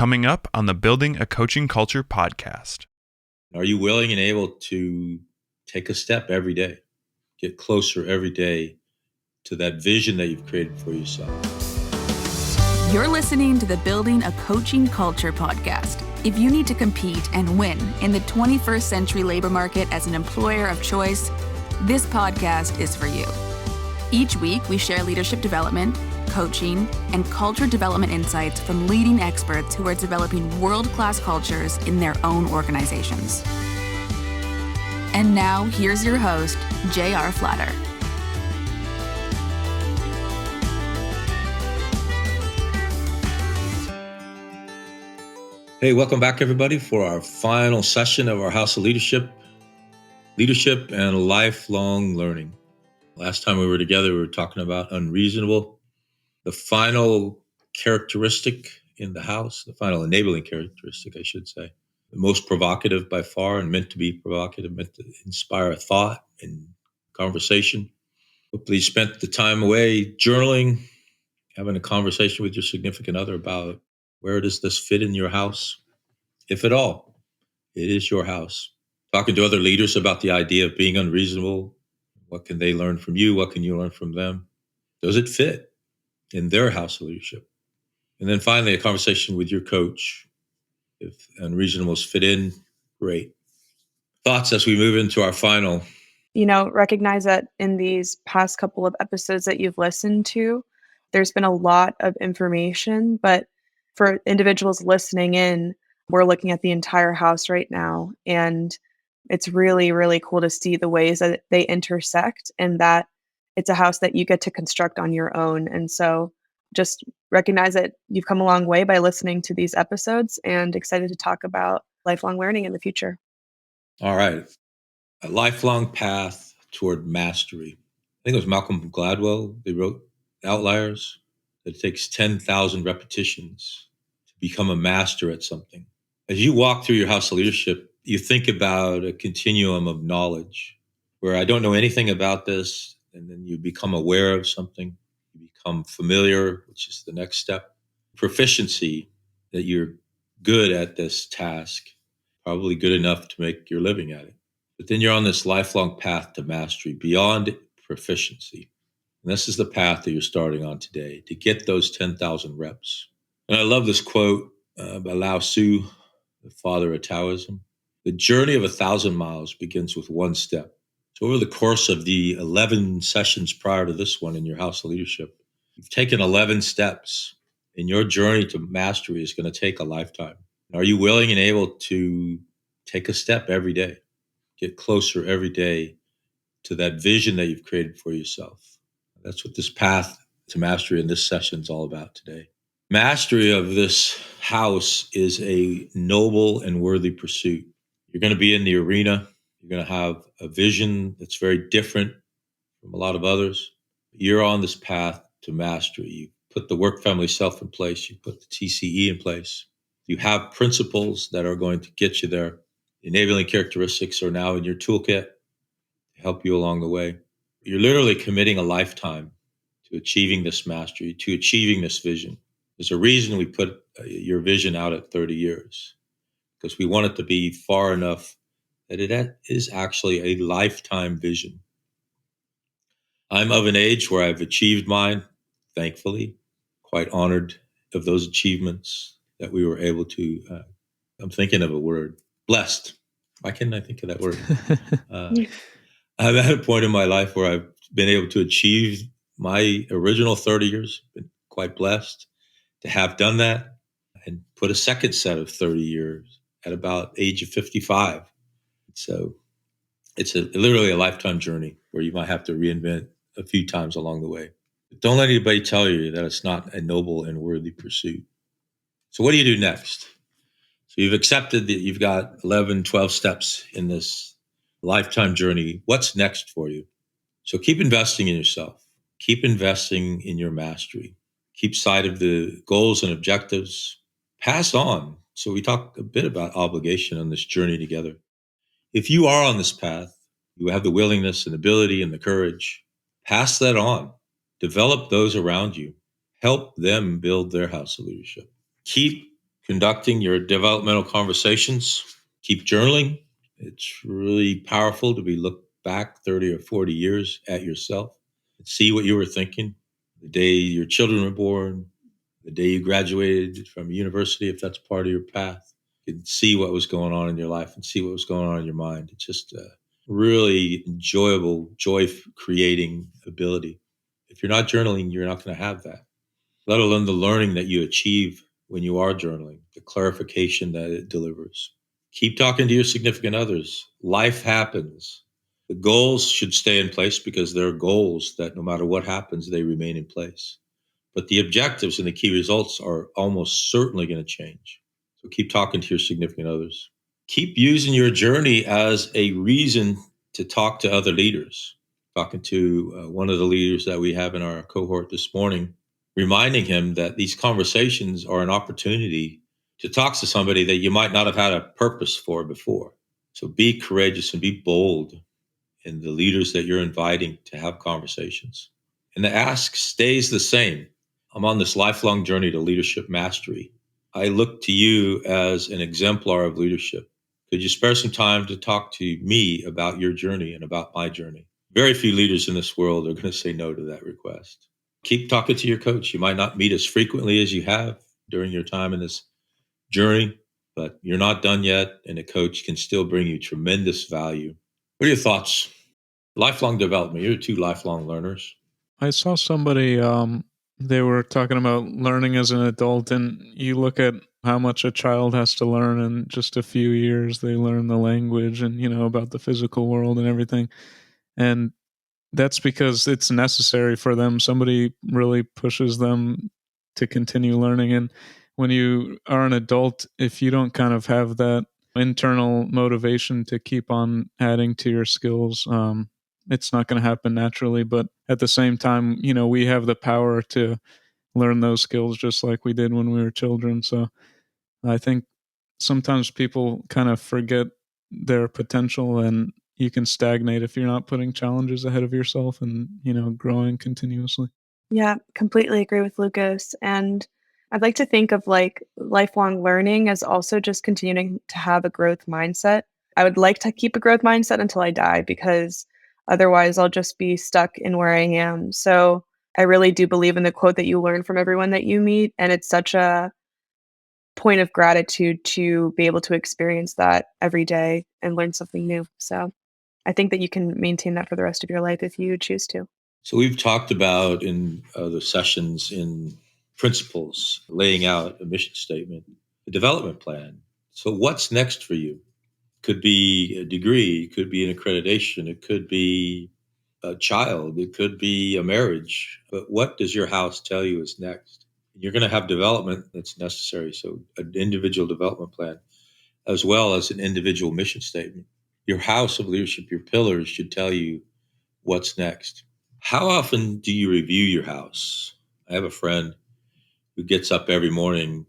coming up on the Building a Coaching Culture podcast. Are you willing and able to take a step every day, get closer every day to that vision that you've created for yourself? You're listening to the Building a Coaching Culture podcast. If you need to compete and win in the 21st century labor market as an employer of choice, this podcast is for you. Each week, we share leadership development, coaching, and culture development insights from leading experts who are developing world-class cultures in their own organizations. And now, here's your host, J.R. Flatter. Hey, welcome back, everybody, for our final session of our House of Leadership and Lifelong Learning. Last time we were together, we were talking about unreasonable, the final characteristic in the house, the final enabling characteristic, I should say. The most provocative by far, and meant to be provocative, meant to inspire a thought and conversation. Hopefully you spent the time away journaling, having a conversation with your significant other about where does this fit in your house? If at all, it is your house. Talking to other leaders about the idea of being unreasonable. What can they learn from you? What can you learn from them? Does it fit in their house of leadership? And then finally, a conversation with your coach. If unreasonables fit in, great. Thoughts as we move into our final. Recognize that in these past couple of episodes that you've listened to, there's been a lot of information, but for individuals listening in, we're looking at the entire house right now. And it's really, really cool to see the ways that they intersect and that it's a house that you get to construct on your own. And so just recognize that you've come a long way by listening to these episodes and excited to talk about lifelong learning in the future. All right. A lifelong path toward mastery. I think it was Malcolm Gladwell. They wrote Outliers. That it takes 10,000 repetitions to become a master at something. As you walk through your house of leadership, you think about a continuum of knowledge where I don't know anything about this, and then you become aware of something. You become familiar, which is the next step. Proficiency, that you're good at this task, probably good enough to make your living at it. But then you're on this lifelong path to mastery beyond proficiency. And this is the path that you're starting on today, to get those 10,000 reps. And I love this quote by Lao Tzu, the father of Taoism. The journey of 1,000 miles begins with one step. So over the course of the 11 sessions prior to this one in your house of leadership, you've taken 11 steps, and your journey to mastery is going to take a lifetime. Are you willing and able to take a step every day, get closer every day to that vision that you've created for yourself? That's what this path to mastery in this session is all about today. Mastery of this house is a noble and worthy pursuit. You're going to be in the arena. You're going to have a vision that's very different from a lot of others. You're on this path to mastery. You put the work, family, self in place. You put the TCE in place. You have principles that are going to get you there. Enabling characteristics are now in your toolkit to help you along the way. You're literally committing a lifetime to achieving this mastery, to achieving this vision. There's a reason we put your vision out at 30 years, because we want it to be far enough that it is actually a lifetime vision. I'm of an age where I've achieved mine, thankfully, quite honored of those achievements that we were able to, I'm thinking of a word, blessed. Why can't I think of that word? I'm at a point in my life where I've been able to achieve my original 30 years, been quite blessed to have done that, and put a second set of 30 years at about age of 55. So it's literally a lifetime journey where you might have to reinvent a few times along the way. But don't let anybody tell you that it's not a noble and worthy pursuit. So what do you do next? So you've accepted that you've got 11, 12 steps in this lifetime journey. What's next for you? So keep investing in yourself. Keep investing in your mastery. Keep sight of the goals and objectives. Pass on. So we talk a bit about obligation on this journey together. If you are on this path, you have the willingness and ability and the courage, pass that on. Develop those around you. Help them build their house of leadership. Keep conducting your developmental conversations. Keep journaling. It's really powerful to be looked back 30 or 40 years at yourself and see what you were thinking the day your children were born, the day you graduated from university, if that's part of your path. You can see what was going on in your life and see what was going on in your mind. It's just a really enjoyable, joy creating ability. If you're not journaling, you're not going to have that, let alone the learning that you achieve when you are journaling, the clarification that it delivers. Keep talking to your significant others. Life happens. The goals should stay in place because they're goals that no matter what happens, they remain in place. But the objectives and the key results are almost certainly going to change. So keep talking to your significant others. Keep using your journey as a reason to talk to other leaders. Talking to one of the leaders that we have in our cohort this morning, reminding him that these conversations are an opportunity to talk to somebody that you might not have had a purpose for before. So be courageous and be bold in the leaders that you're inviting to have conversations. And the ask stays the same. I'm on this lifelong journey to leadership mastery. I look to you as an exemplar of leadership. Could you spare some time to talk to me about your journey and about my journey? Very few leaders in this world are going to say no to that request. Keep talking to your coach. You might not meet as frequently as you have during your time in this journey, but you're not done yet, and a coach can still bring you tremendous value. What are your thoughts? Lifelong development. You're two lifelong learners. I saw somebody, they were talking about learning as an adult, and you look at how much a child has to learn in just a few years. They learn the language and, about the physical world and everything. And that's because it's necessary for them. Somebody really pushes them to continue learning. And when you are an adult, if you don't kind of have that internal motivation to keep on adding to your skills, it's not going to happen naturally. But at the same time, we have the power to learn those skills just like we did when we were children. So I think sometimes people kind of forget their potential, and you can stagnate if you're not putting challenges ahead of yourself and, growing continuously. Yeah, completely agree with Lucas. And I'd like to think of like lifelong learning as also just continuing to have a growth mindset. I would like to keep a growth mindset until I die because otherwise I'll just be stuck in where I am. So I really do believe in the quote that you learn from everyone that you meet. And it's such a point of gratitude to be able to experience that every day and learn something new. So I think that you can maintain that for the rest of your life if you choose to. So we've talked about in other sessions in principles, laying out a mission statement, a development plan. So what's next for you? Could be a degree, it could be an accreditation, it could be a child, it could be a marriage. But what does your house tell you is next? You're going to have development that's necessary. So an individual development plan, as well as an individual mission statement. Your house of leadership, your pillars should tell you what's next. How often do you review your house? I have a friend who gets up every morning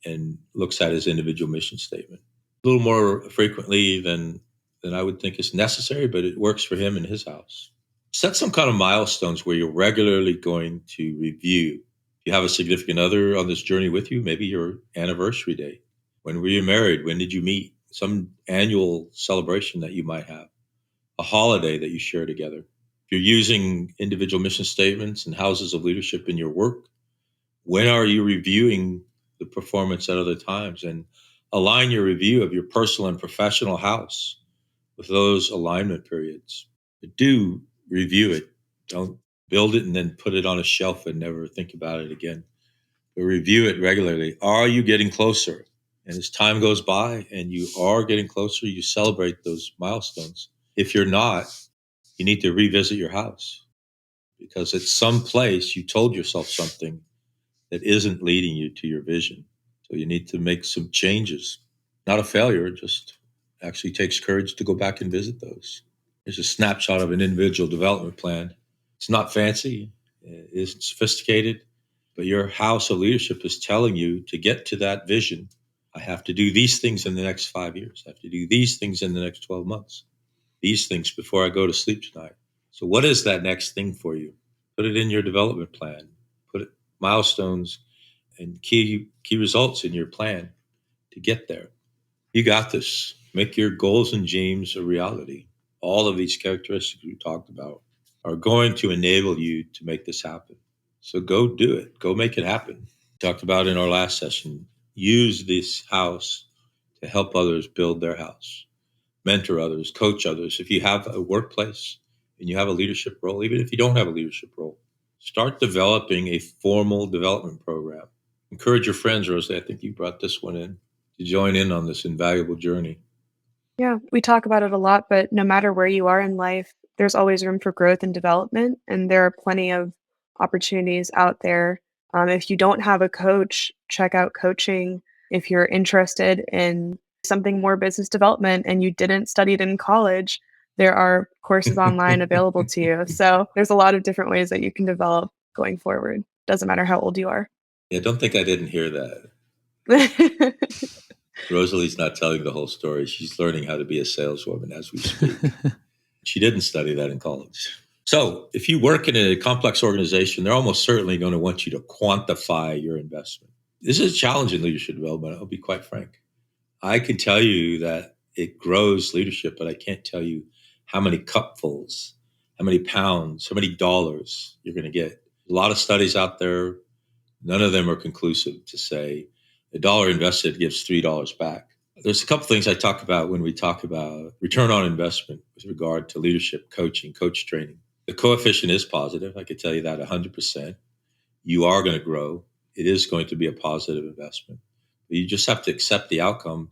and looks at his individual mission statement. A little more frequently than I would think is necessary, but it works for him in his house. Set some kind of milestones where you're regularly going to review. If you have a significant other on this journey with you, maybe your anniversary date. When were you married? When did you meet? Some annual celebration that you might have, a holiday that you share together. If you're using individual mission statements and houses of leadership in your work, when are you reviewing the performance at other times? And align your review of your personal and professional house with those alignment periods. But do review it. Don't build it and then put it on a shelf and never think about it again. But review it regularly. Are you getting closer? And as time goes by and you are getting closer, you celebrate those milestones. If you're not, you need to revisit your house because at some place you told yourself something that isn't leading you to your vision. So you need to make some changes. Not a failure, it just actually takes courage to go back and visit those. There's a snapshot of an individual development plan. It's not fancy, it isn't sophisticated, but your house of leadership is telling you to get to that vision. I have to do these things in the next 5 years. I have to do these things in the next 12 months. These things before I go to sleep tonight. So what is that next thing for you? Put it in your development plan. Put it, milestones and key results in your plan. to get there. You got this. Make your goals and dreams a reality. All of these characteristics we talked about are going to enable you to make this happen. So go do it. Go make it happen. Talked about in our last session, use this house to help others build their house, mentor others, coach others. If you have a workplace and you have a leadership role, even if you don't have a leadership role, start developing a formal development program. Encourage your friends, Rosie. I think you brought this one in to join in on this invaluable journey. Yeah, we talk about it a lot, but no matter where you are in life, there's always room for growth and development. And there are plenty of opportunities out there. If you don't have a coach, check out coaching. If you're interested in something more business development and you didn't study it in college, there are courses online available to you. So there's a lot of different ways that you can develop going forward. Doesn't matter how old you are. Yeah, don't think I didn't hear that. Rosalie's not telling the whole story. She's learning how to be a saleswoman as we speak. She didn't study that in college. So if you work in a complex organization, they're almost certainly going to want you to quantify your investment. This is a challenge in leadership development. I'll be quite frank. I can tell you that it grows leadership, but I can't tell you how many cupfuls, how many pounds, how many dollars you're going to get. A lot of studies out there. None of them are conclusive to say a dollar invested gives $3 back. There's a couple things I talk about when we talk about return on investment with regard to leadership coaching, coach training. The coefficient is positive. I could tell you that 100%. You are going to grow. It is going to be a positive investment. But you just have to accept the outcome.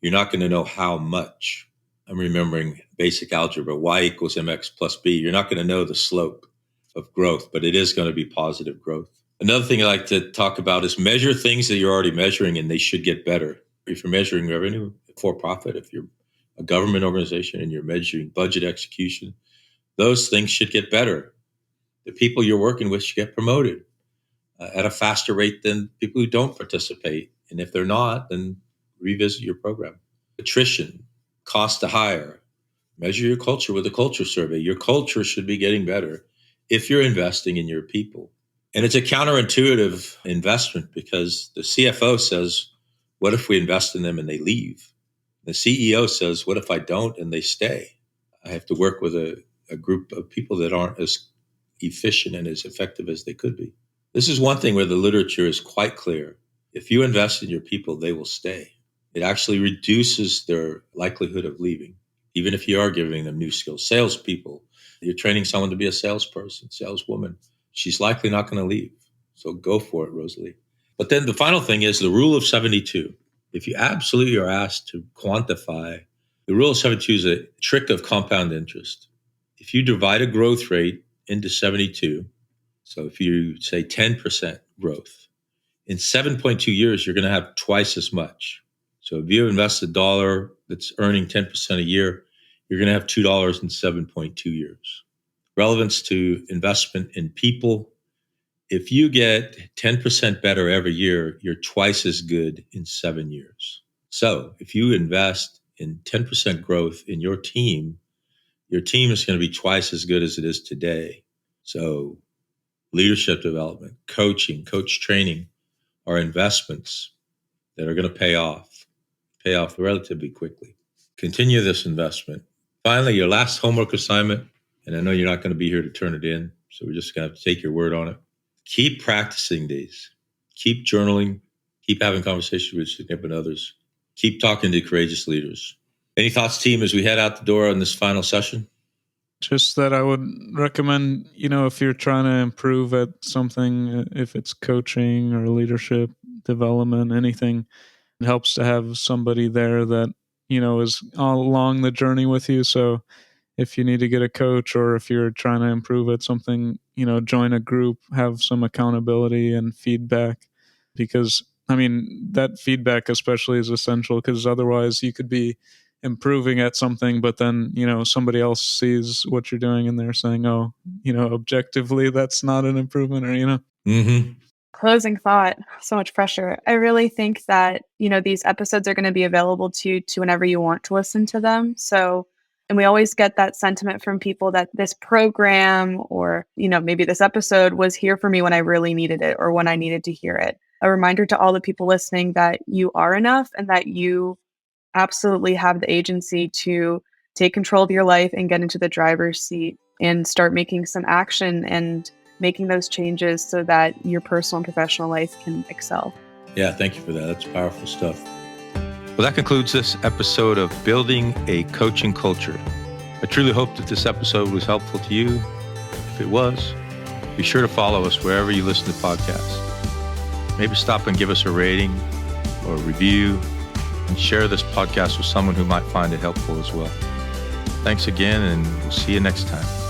You're not going to know how much. I'm remembering basic algebra, y equals mx plus b. You're not going to know the slope of growth, but it is going to be positive growth. Another thing I like to talk about is measure things that you're already measuring and they should get better. If you're measuring revenue for profit, if you're a government organization and you're measuring budget execution, those things should get better. The people you're working with should get promoted at a faster rate than people who don't participate. And if they're not, then revisit your program. Attrition, cost to hire, measure your culture with a culture survey. Your culture should be getting better if you're investing in your people. And it's a counterintuitive investment because the CFO says, what if we invest in them and they leave? The CEO says, what if I don't and they stay? I have to work with a group of people that aren't as efficient and as effective as they could be. This is one thing where the literature is quite clear. If you invest in your people, they will stay. It actually reduces their likelihood of leaving, even if you are giving them new skills. Salespeople, you're training someone to be a salesperson, saleswoman. She's likely not going to leave. So go for it, Rosalie. But then the final thing is the rule of 72. If you absolutely are asked to quantify, the rule of 72 is a trick of compound interest. If you divide a growth rate into 72, so if you say 10% growth, in 7.2 years, you're going to have twice as much. So if you invest $1 that's earning 10% a year, you're going to have $2 in 7.2 years. Relevance to investment in people. If you get 10% better every year, you're twice as good in 7 years. So if you invest in 10% growth in your team is going to be twice as good as it is today. So leadership development, coaching, coach training are investments that are going to pay off relatively quickly. Continue this investment. Finally, your last homework assignment, and I know you're not going to be here to turn it in, so we're just going to have to take your word on it. Keep practicing these. Keep journaling. Keep having conversations with significant others. Keep talking to courageous leaders. Any thoughts, team, as we head out the door on this final session? Just that I would recommend, if you're trying to improve at something, if it's coaching or leadership development, anything, it helps to have somebody there that, is all along the journey with you. So if you need to get a coach or if you're trying to improve at something, join a group, have some accountability and feedback, because that feedback especially is essential, because otherwise you could be improving at something, but then, somebody else sees what you're doing and they're saying, oh, objectively, that's not an improvement, or, Mm-hmm. Closing thought, so much pressure. I really think that, these episodes are going to be available to whenever you want to listen to them. So, and we always get that sentiment from people that this program or, maybe this episode was here for me when I really needed it or when I needed to hear it. a reminder to all the people listening that you are enough and that you absolutely have the agency to take control of your life and get into the driver's seat and start making some action and making those changes so that your personal and professional life can excel. Yeah, thank you for that. That's powerful stuff. Well, that concludes this episode of Building a Coaching Culture. I truly hope that this episode was helpful to you. If it was, be sure to follow us wherever you listen to podcasts. Maybe stop and give us a rating or a review and share this podcast with someone who might find it helpful as well. Thanks again, and we'll see you next time.